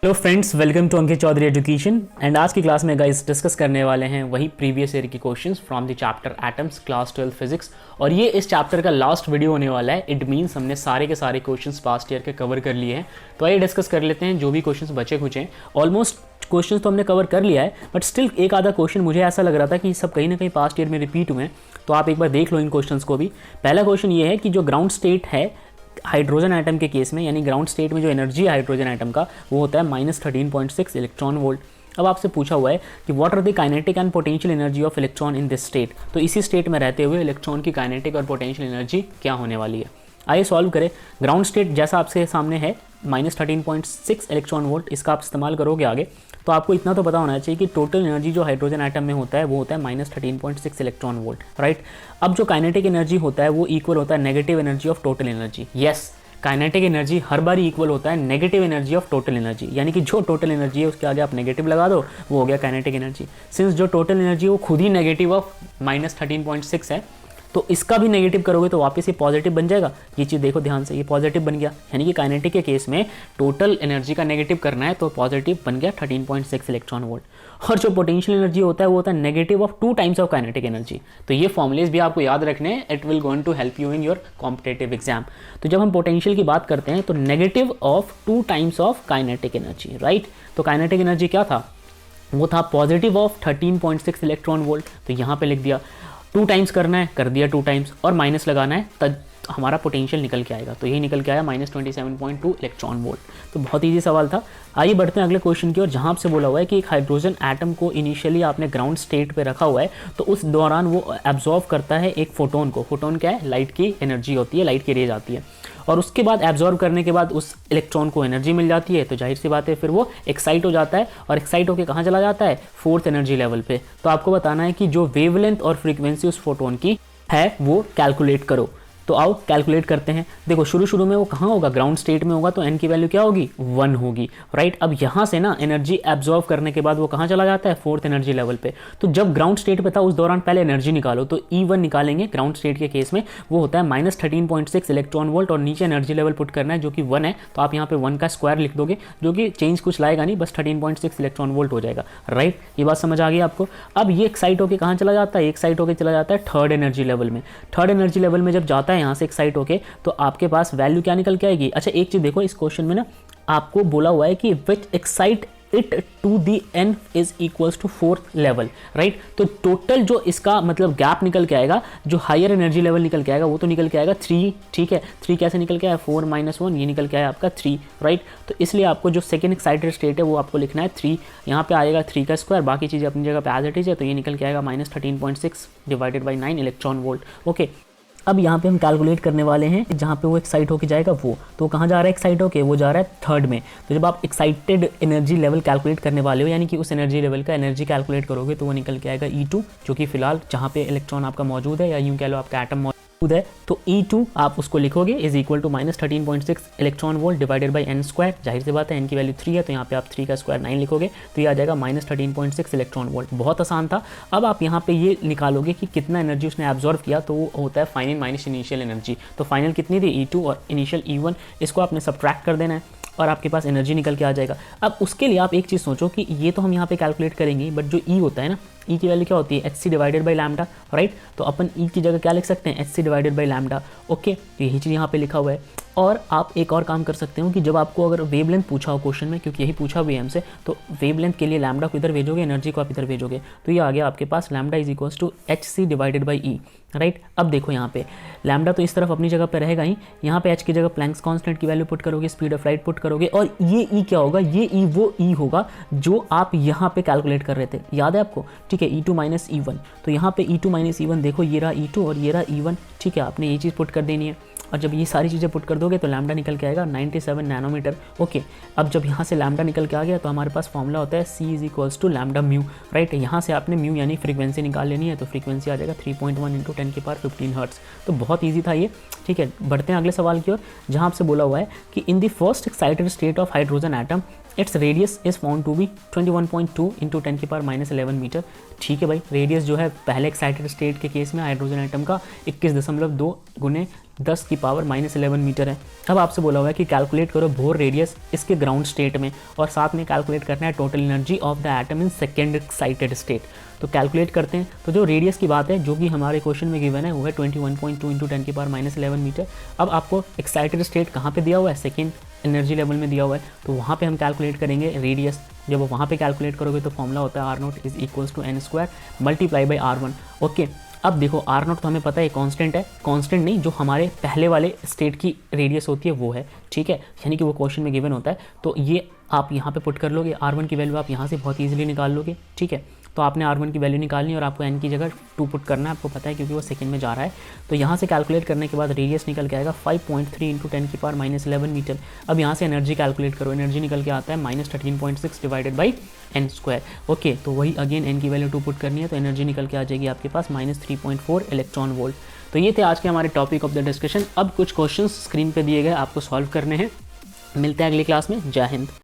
Hello friends, welcome to Ankit Chaudhary education. And आज की class में गाइस डिस्कस करने वाले हैं वही प्रीवियस ईयर की questions from the chapter atoms class 12 physics. और ये इस चैप्टर का लास्ट वीडियो होने वाला है। इट मीन्स हमने सारे के सारे क्वेश्चंस पास्ट ईयर के कवर कर लिए हैं। तो आइए डिस्कस कर लेते हैं जो भी क्वेश्चंस बचे कुछ हैं। ऑलमोस्ट क्वेश्चंस तो हमने कवर कर लिया है, बट स्टिल एक आधा क्वेश्चन मुझे ऐसा लग रहा था कि सब कहीं ना कहीं पास्ट ईयर में रिपीट हुए हैं। तो आप एक बार देख लो इन क्वेश्चंस को भी। पहला क्वेश्चन ये है कि जो ग्राउंड स्टेट है हाइड्रोजन एटम के केस में, यानी ग्राउंड स्टेट में जो एनर्जी है हाइड्रोजन एटम का, वो होता है -13.6 इलेक्ट्रॉन वोल्ट। अब आपसे पूछा हुआ है कि what are the kinetic and potential energy of electron in this state. तो इसी स्टेट में रहते हुए इलेक्ट्रॉन की काइनेटिक और पोटेंशियल एनर्जी क्या होने वाली है। आइए सॉल्व करें। ग्राउंड स्टेट जैसा आपके सामने है -13.6 इलेक्ट्रॉन वोल्ट, इसका आप इस्तेमाल करोगे आगे, तो आपको इतना तो पता होना चाहिए कि टोटल एनर्जी जो हाइड्रोजन एटम में होता है वो होता है -13.6 इलेक्ट्रॉन वोल्ट, राइट। अब जो काइनेटिक एनर्जी होता है वो इक्वल होता है negative energy of total energy. Yes, kinetic energy her bar equal होता है negative energy of total energy, यानी कि जो टोटल एनर्जी है उसके आगे आप नेगेटिव लगा दो, वो हो गया काइनेटिक एनर्जी। सिंस जो टोटल एनर्जी है वो खुद ही नेगेटिव ऑफ -13.6 है, तो इसका भी नेगेटिव करोगे तो वापस ये पॉजिटिव बन जाएगा। ये चीज़ देखो ध्यान से, ये पॉजिटिव बन गया, यानी कि काइनेटिक के केस में टोटल एनर्जी का नेगेटिव करना है तो पॉजिटिव बन गया 13.6 इलेक्ट्रॉन वोल्ट। और जो पोटेंशियल एनर्जी होता है वो होता है negative of 2 times of kinetic energy. तो ये फॉर्मुलेज भी आपको याद रखने हैं, it will going to help you in your competitive exam. तो जब हम पोटेंशियल की बात करते हैं तो negative of 2 times of kinetic energy, right. तो काइनेटिक एनर्जी क्या था, वो था पॉजिटिव ऑफ 13.6 इलेक्ट्रॉन वोल्ट। तो यहाँ पे लिख दिया 2 टाइम्स करना है, कर दिया 2 टाइम्स, और माइनस लगाना है तब हमारा पोटेंशियल निकल के आएगा। तो यही निकल के आया -27.2 इलेक्ट्रॉन वोल्ट। तो बहुत ईजी सवाल था। आइए बढ़ते हैं अगले क्वेश्चन की ओर, जहाँ आपसे बोला हुआ है कि एक हाइड्रोजन एटम को इनिशियली आपने ग्राउंड स्टेट पे रखा हुआ है, तो उस दौरान वो एब्जॉर्व करता है एक फोटोन को। फोटोन क्या है, लाइट की एनर्जी होती है, लाइट की रेज आती है, और उसके बाद एब्जॉर्व करने के बाद उस इलेक्ट्रॉन को एनर्जी मिल जाती है। तो जाहिर सी बात है फिर वो एक्साइट हो जाता है, और एक्साइट होकर कहाँ चला जाता है, 4th एनर्जी लेवल पे। तो आपको बताना है कि जो वेवलेंथ और फ्रीक्वेंसी उस फोटोन की है वो कैलकुलेट करो। तो आओ कैलकुलेट करते हैं। देखो शुरू में वो कहाँ होगा, ग्राउंड स्टेट में होगा, तो n की वैल्यू क्या होगी, 1 होगी, राइट। अब यहाँ से ना एनर्जी एब्जॉर्व करने के बाद वो कहाँ चला जाता है, 4th एनर्जी लेवल पे। तो जब ग्राउंड स्टेट पे था उस दौरान पहले एनर्जी निकालो, तो E1 निकालेंगे ग्राउंड स्टेट के केस में, वो होता है -13.6 इलेक्ट्रॉन वोल्ट, और नीचे एनर्जी लेवल पुट करना है जो कि 1 है। तो आप यहाँ पे 1 का स्क्वायर लिख दोगे, जो कि चेंज कुछ लाएगा नहीं, बस 13.6 इलेक्ट्रॉन वोल्ट हो जाएगा, राइट। ये बात समझ आ गई आपको। अब ये एक्साइट होकर कहाँ चला जाता है, एक्साइट होकर चला जाता है 3rd एनर्जी लेवल में। 3rd एनर्जी लेवल में जब जाता है यहाँ से एक्साइट होकर, तो आपके पास वैल्यू क्या निकल के आएगी। अच्छा एक चीज देखो, इस क्वेश्चन में ना आपको बोला हुआ है कि which excite it to the n is equals to 4th level, right. तो टोटल जो इसका मतलब गैप निकल के आएगा, जो हायर एनर्जी लेवल निकल के आएगा, वो तो निकल के आएगा 3, ठीक है। 3 कैसे निकल के आया, 4 - 1, ये निकल के आया आपका 3, राइट। तो इसलिए आपको जो सेकंड एक्साइटेड स्टेट है वो आपको लिखना है 3। यहाँ पे आएगा 3 का स्क्वायर, बाकी चीज़ें अपनी जगह पे एज इट इज है। तो ये निकल के आएगा -13.6 divided by 9 electron volt, okay. अब यहाँ पे हम कैलकुलेट करने वाले हैं जहाँ पे वो एक्साइट होके जाएगा वो, तो कहाँ जा रहा है एक्साइट होके, वो जा रहा है 3rd में। तो जब आप एक्साइटेड एनर्जी लेवल कैलकुलेट करने वाले हो, यानी कि उस एनर्जी लेवल का एनर्जी कैलकुलेट करोगे, तो वो निकल के आएगा E2, जो कि फिलहाल जहाँ पे इलेक्ट्रॉन आपका मौजूद है, या यूँ कह लो आपका एटम मौजूद है। तो E2 आप उसको लिखोगे is equal to -13.6 electron volt divided by n square. जाहिर सी बात है n की वैल्यू 3 है, तो यहाँ पे आप 3 का स्क्वायर 9 लिखोगे, तो ये आ जाएगा -13.6 इलेक्ट्रॉन वोल्ट। बहुत आसान था। अब आप यहाँ पे ये निकालोगे कि कितना एनर्जी उसने एब्जॉर्व किया, तो वो होता है फाइनल माइनस इनिशियल एनर्जी। तो फाइनल कितनी थी, E2, और इनिशियल E1, इसको आपने सब्ट्रैक्ट कर देना है और आपके पास एनर्जी निकल के आ जाएगा। अब उसके लिए आप एक चीज़ सोचो कि ये तो हम यहाँ पे कैलकुलेट करेंगे, बट जो E होता है ना, E की वैल्यू क्या होती है, hc divided by lambda, right. तो अपन E की जगह क्या लिख सकते हैं, hc divided by lambda, okay. तो यही चीज़ यहाँ पे लिखा हुआ है। और आप एक और काम कर सकते हो कि जब आपको अगर वेवलेंथ पूछा हो क्वेश्चन में, क्योंकि यही पूछा भी है हमसे, तो वेवलेंथ के लिए लैम्डा को इधर भेजोगे, एनर्जी को आप इधर भेजोगे, तो ये आ गया आपके पास lambda is equals to hc divided by E, right. अब देखो यहाँ पे लैम्डा तो इस तरफ अपनी जगह पे रहेगा ही, यहाँ पे h की जगह प्लैंक्स कांस्टेंट की वैल्यू पुट करोगे, स्पीड ऑफ लाइट पुट करोगे, और ये E क्या होगा, ये E वो E होगा जो आप यहाँ पे कैलकुलेट कर रहे थे, याद है आपको, ठीक है। E2 - E1, तो यहाँ पे E2 - E1 देखो, ये रहा E2 और ये रहा E1, ठीक है। आपने ये चीज़ पुट कर देनी है, और जब ये सारी चीज़ें पुट कर दोगे तो लैम्डा निकल के आएगा 97 नैनोमीटर, ओके। अब जब यहाँ से लैम्डा निकल के आ गया, तो हमारे पास फॉर्मूला होता है C is equals to lambda mu, right. यहाँ से आपने म्यू यानी फ्रीक्वेंसी निकाल लेनी है, तो फ्रीक्वेंसी आ जाएगा 3.1 × 10⁻15 हर्ट्ज। तो बहुत ईजी था ये, ठीक है। बढ़ते हैं अगले सवाल की ओर, जहाँ आपसे बोला हुआ है कि in the first excited state of hydrogen atom its radius is found to be 21.2 into 10⁻11 metre. ठीक है भाई, रेडियस जो है पहले एक्साइटेड स्टेट के केस में हाइड्रोजन एटम का 21.2 गुने 10⁻11 मीटर है। अब आपसे बोला हुआ है कि कैलकुलेट करो बोर रेडियस इसके ग्राउंड स्टेट में, और साथ में कैलकुलेट करना है total energy of the atom in second excited state. तो कैलकुलेट करते हैं। तो जो रेडियस की बात है जो कि हमारे क्वेश्चन में गिवन है वो है 21.2 इंटू 10⁻11 मीटर। अब आपको एक्साइटेड स्टेट कहाँ पे दिया हुआ है, सेकेंड एनर्जी लेवल में दिया हुआ है, तो वहाँ पे हम कैलकुलेट करेंगे रेडियस। जब वहाँ पे कैलकुलेट करोगे तो फॉर्मूला होता है R0 is equals to n² multiply by R1। Okay, अब देखो R0 तो हमें पता है कांस्टेंट है, कांस्टेंट नहीं जो हमारे पहले वाले स्टेट की रेडियस होती है वो है, ठीक है, यानी कि वो क्वेश्चन में गिवन होता है। तो ये आप यहाँ पे पुट कर लोगे, R1 की वैल्यू आप यहाँ से बहुत ईजिली निकाल लोगे, ठीक है। तो आपने R1 की वैल्यू निकालनी है और आपको n की जगह 2 पुट करना है, आपको पता है क्योंकि वो सेकंड में जा रहा है। तो यहाँ से कैलकुलेट करने के बाद रेडियस निकल के आएगा 5.3 इंटू 10⁻11 मीटर। अब यहाँ से एनर्जी कैलकुलेट करो, एनर्जी निकल के आता है -13.6 डिवाइडेड बाई n²। ओके, तो वही अगेन n की वैल्यू 2 पुट करनी है, तो एनर्जी निकल के आ जाएगी आपके पास -3.4 इलेक्ट्रॉन वोल्ट। तो ये थे आज के हमारे टॉपिक ऑफ द डिस्कशन। अब कुछ क्वेश्चन स्क्रीन पे दिए गए आपको सॉल्व करने हैं। मिलते हैं अगली क्लास में। जय हिंद।